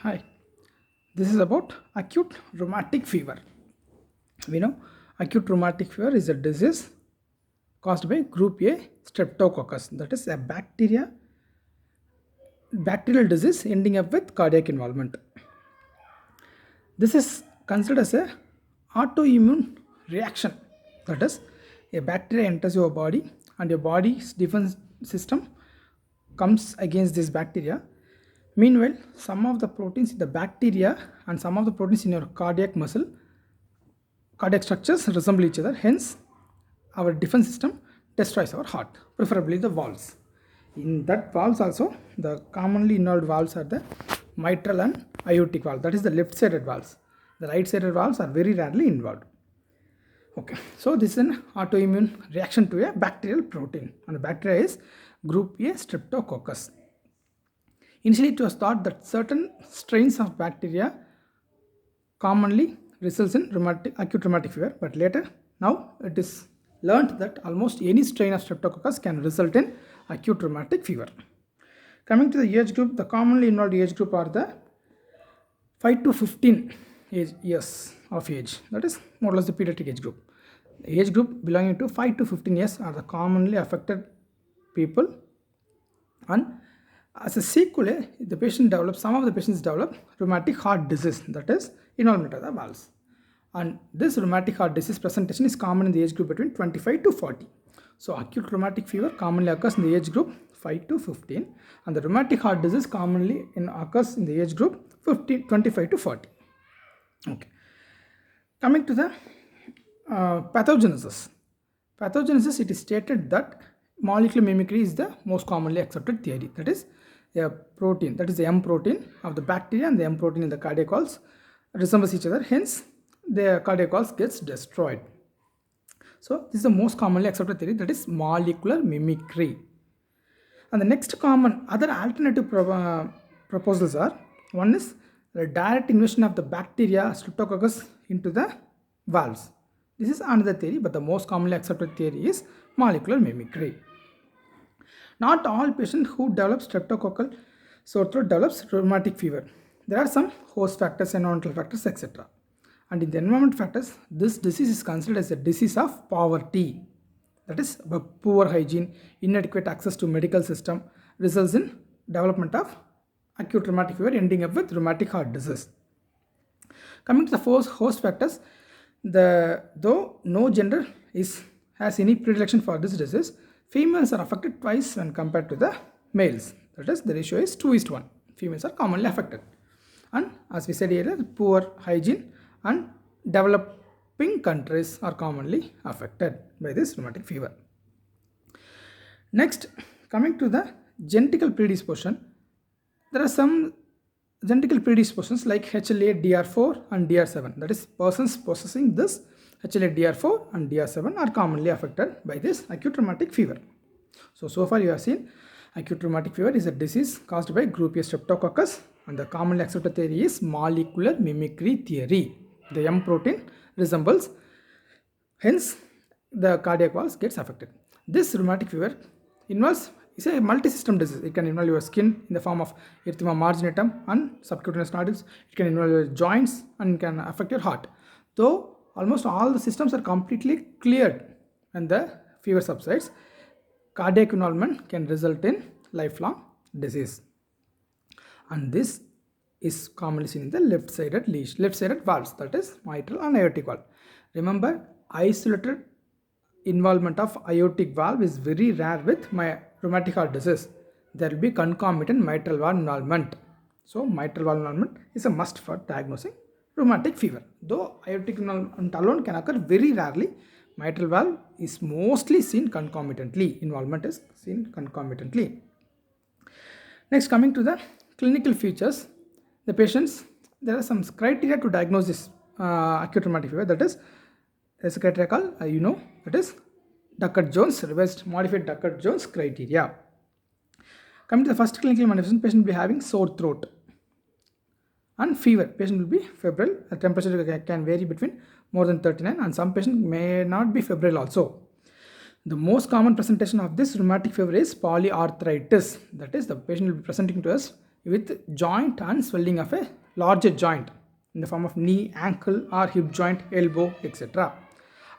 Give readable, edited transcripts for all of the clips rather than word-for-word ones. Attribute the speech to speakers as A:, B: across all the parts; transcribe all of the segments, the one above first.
A: Hi, this is about acute rheumatic fever. We know acute rheumatic fever is a disease caused by group A streptococcus, that is a bacterial disease ending up with cardiac involvement. This is considered as a autoimmune reaction, that is a bacteria enters your body and your body's defense system comes against this bacteria. Meanwhile, some of the proteins in the bacteria and some of the proteins in your cardiac structures resemble each other. Hence, our defense system destroys our heart, preferably the valves. In that valves also, the commonly involved valves are the mitral and aortic valve. That is the left-sided valves. The right-sided valves are very rarely involved. Okay, so this is an autoimmune reaction to a bacterial protein, and the bacteria is group A streptococcus. Initially, it was thought that certain strains of bacteria commonly results in acute rheumatic fever, but later now it is learned that almost any strain of streptococcus can result in acute rheumatic fever. Coming to the age group, the commonly involved age group are the 5 to 15 years of age. That is more or less the pediatric age group. The age group belonging to 5 to 15 years are the commonly affected people, and as a sequel, some of the patients develop rheumatic heart disease, that is involvement of the valves. And this rheumatic heart disease presentation is common in the age group between 25 to 40. So acute rheumatic fever commonly occurs in the age group 5 to 15, and the rheumatic heart disease commonly occurs in the age group 25 to 40. Okay. Coming to the pathogenesis. Pathogenesis, it is stated that molecular mimicry is the most commonly accepted theory. That is a protein, that is the M protein of the bacteria and the M protein in the cardiac walls resembles each other. Hence, the cardiac walls gets destroyed. So this is the most commonly accepted theory, that is molecular mimicry. And the next common other alternative proposals are, one is the direct invasion of the bacteria streptococcus into the valves. This is another theory, but the most commonly accepted theory is molecular mimicry. Not all patients who develop streptococcal sore throat develops rheumatic fever. There are some host factors, environmental factors, etc. And in the environment factors, this disease is considered as a disease of poverty. That is, poor hygiene, inadequate access to medical system results in development of acute rheumatic fever ending up with rheumatic heart disease. Coming to the host factors, though no gender has any predilection for this disease, females are affected twice when compared to the males. That is, the ratio is 2:1. Females are commonly affected. And as we said earlier, poor hygiene and developing countries are commonly affected by this rheumatic fever. Next, coming to the genetical predisposition, there are some genetical predispositions like HLA-DR4 and DR7. That is, persons possessing this HLA-DR4 and DR7 are commonly affected by this acute rheumatic fever. So far you have seen acute rheumatic fever is a disease caused by group A streptococcus, and the commonly accepted theory is molecular mimicry theory. The M protein resembles, hence the cardiac walls gets affected. This rheumatic fever is a multi-system disease. It can involve your skin in the form of erythema marginatum and subcutaneous nodules. It can involve your joints and can affect your heart. Though almost all the systems are completely cleared and the fever subsides, cardiac involvement can result in lifelong disease. And this is commonly seen in the left-sided valves, that is mitral and aortic valve. Remember, isolated involvement of aortic valve is very rare with rheumatic heart disease. There will be concomitant mitral valve involvement. So mitral valve involvement is a must for diagnosing rheumatic fever. Though aortic involvement alone can occur very rarely, mitral valve is mostly seen concomitantly. Involvement is seen concomitantly. Next, coming to the clinical features, the patients, there are some criteria to diagnose this acute rheumatic fever. That is, there's a criteria called, that is Duckert-Jones, revised modified Duckert-Jones criteria. Coming to the first clinical manifestation, patient will be having sore throat and fever. Patient will be febrile. The temperature can vary between more than 39, and some patients may not be febrile also. The most common presentation of this rheumatic fever is polyarthritis. That is, the patient will be presenting to us with joint and swelling of a larger joint in the form of knee, ankle or hip joint, elbow, etc.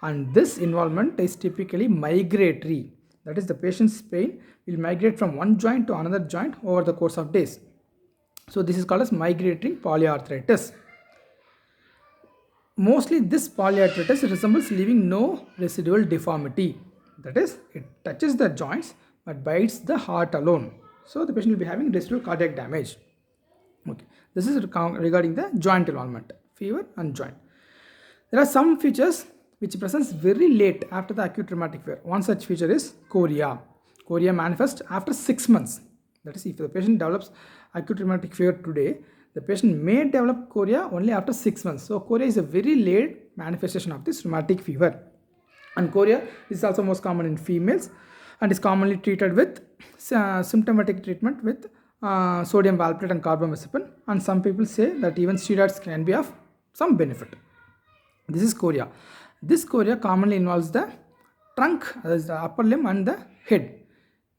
A: And this involvement is typically migratory. That is, the patient's pain will migrate from one joint to another joint over the course of days. So this is called as migratory polyarthritis. Mostly this polyarthritis resembles leaving no residual deformity. That is, it touches the joints but bites the heart alone. So the patient will be having residual cardiac damage. Okay, this is regarding the joint involvement, fever and joint. There are some features which presents very late after the acute rheumatic fever. One such feature is chorea. Chorea manifests after 6 months. That is, if the patient develops acute rheumatic fever today, the patient may develop chorea only after 6 months. So chorea is a very late manifestation of this rheumatic fever. And chorea is also most common in females and is commonly treated with symptomatic treatment with sodium valproate and carbamazepine. And some people say that even steroids can be of some benefit. This is chorea. This chorea commonly involves the trunk, that is the upper limb, and the head.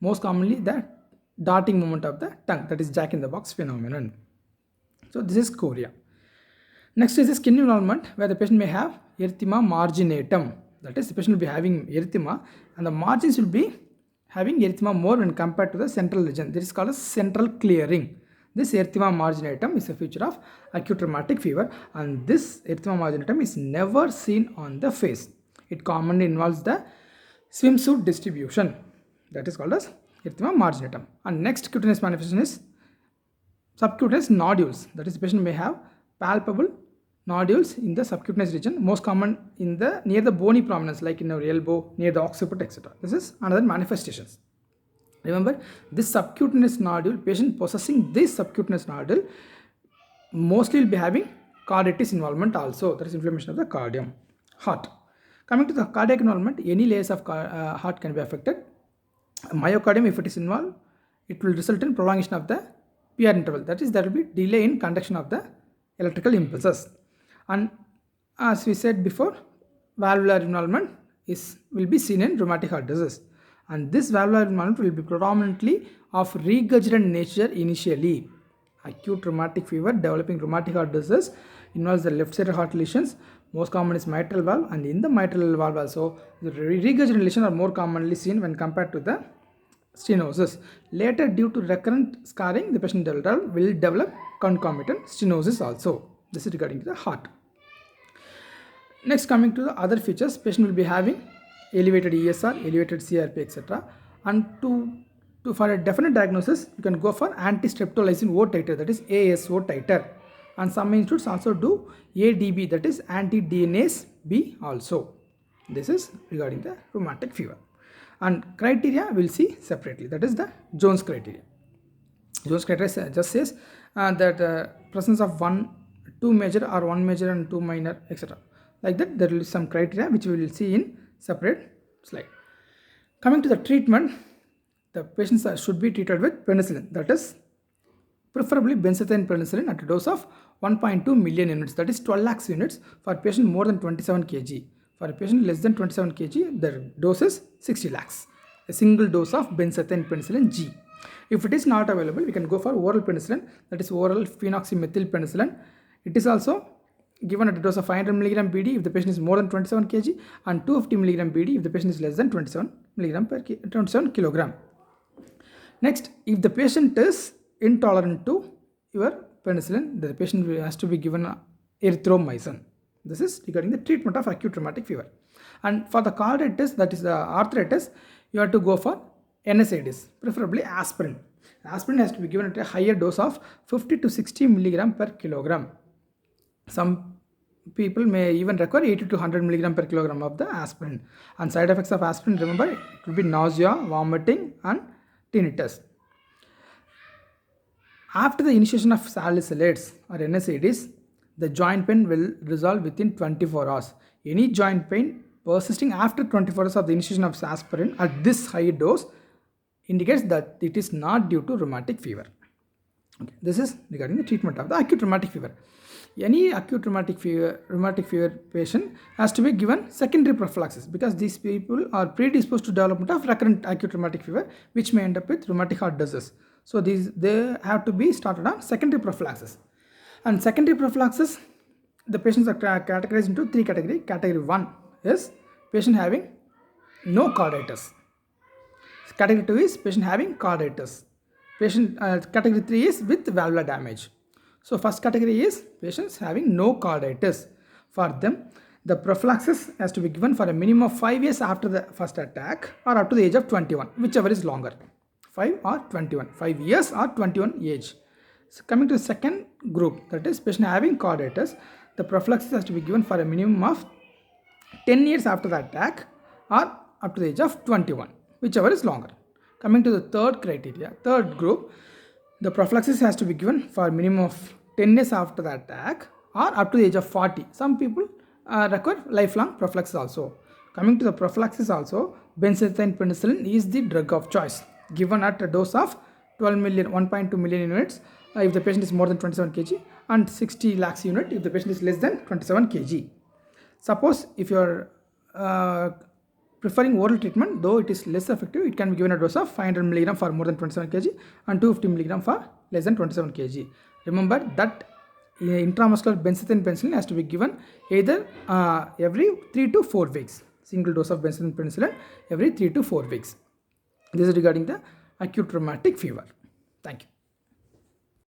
A: Most commonly the darting movement of the tongue, that is Jack in the Box phenomenon. So this is chorea. Next is the skin involvement, where the patient may have erythema marginatum. That is, the patient will be having erythema and the margins will be having erythema more when compared to the central region. This is called as central clearing. This erythema marginatum is a feature of acute rheumatic fever, and this erythema marginatum is never seen on the face. It commonly involves the swimsuit distribution. That is called as erythema marginatum. And next cutaneous manifestation is subcutaneous nodules. That is, the patient may have palpable nodules in the subcutaneous region, most common in the near the bony prominence, like in our elbow, near the occiput, etc. This is another manifestations. Remember, this subcutaneous nodule, patient possessing this subcutaneous nodule mostly will be having carditis involvement also. That is inflammation of the cardium. Heart. Coming to the cardiac involvement, any layers of heart can be affected. Myocardium, if it is involved, it will result in prolongation of the PR interval. That is, there will be delay in conduction of the electrical impulses. And as we said before, valvular involvement will be seen in rheumatic heart disease. And this valvular involvement will be predominantly of regurgitant nature initially. Acute rheumatic fever developing rheumatic heart disease involves the left sided heart lesions. Most common is mitral valve, and in the mitral valve also, the regurgitant lesions are more commonly seen when compared to the stenosis. Later, due to recurrent scarring, the patient will develop concomitant stenosis also. This is regarding to the heart. Next, coming to the other features, patient will be having elevated ESR, elevated CRP, etc. And for a definite diagnosis, you can go for anti-streptolysin O titer, that is ASO titer. And some institutes also do ADB, that is anti-DNase B also. This is regarding the rheumatic fever. And criteria we'll see separately, that is the Jones criteria. Jones criteria just says that presence of two major or one major and two minor, etc. Like that, there will be some criteria which we will see in separate slide. Coming to the treatment, the patients should be treated with penicillin, that is preferably benzathine penicillin at a dose of 1.2 million units, that is 12 lakhs units for a patient more than 27 kg. For a patient less than 27 kg, the dose is 60 lakhs. A single dose of benzathine penicillin G. If it is not available, we can go for oral penicillin, that is oral phenoxymethyl penicillin. It is also given at a dose of 500 mg BD if the patient is more than 27 kg and 250 mg BD if the patient is less than 27 kg. Next, if the patient is intolerant to your penicillin, the patient has to be given erythromycin. This is regarding the treatment of acute rheumatic fever. And for the carditis, that is the arthritis, you have to go for NSAIDs, preferably aspirin. Aspirin has to be given at a higher dose of 50 to 60 mg per kilogram. Some people may even require 80 to 100 mg per kilogram of the aspirin. And side effects of aspirin, remember, it will be nausea, vomiting and tinnitus. After the initiation of salicylates or NSAIDs, the joint pain will resolve within 24 hours. Any joint pain persisting after 24 hours of the initiation of aspirin at this high dose indicates that it is not due to rheumatic fever. Okay. This is regarding the treatment of the acute rheumatic fever. Any acute rheumatic fever patient has to be given secondary prophylaxis because these people are predisposed to development of recurrent acute rheumatic fever, which may end up with rheumatic heart disease. So they have to be started on secondary prophylaxis. And secondary prophylaxis, the patients are categorized into three categories. Category 1 is patient having no carditis. Category 2 is patient having carditis. Category 3 is with valvular damage. So first category is patients having no carditis. For them, the prophylaxis has to be given for a minimum of 5 years after the first attack or up to the age of 21, whichever is longer. 5 or 21, 5 years or 21 age. So coming to the second group, that is patient having carditis, the prophylaxis has to be given for a minimum of 10 years after the attack or up to the age of 21, whichever is longer. Coming to the third group, the prophylaxis has to be given for a minimum of 10 years after the attack or up to the age of 40. Some people require lifelong prophylaxis also. Coming to the prophylaxis also, benzathine penicillin is the drug of choice, given at a dose of 1.2 million units if the patient is more than 27 kg and 60 lakhs unit if the patient is less than 27 kg. Suppose if you are preferring oral treatment, though it is less effective, it can be given a dose of 500 mg for more than 27 kg and 250 mg for less than 27 kg. Remember that intramuscular benzathine penicillin has to be given either every 3 to 4 weeks. Single dose of benzathine penicillin every 3 to 4 weeks. This is regarding the acute rheumatic fever. Thank you.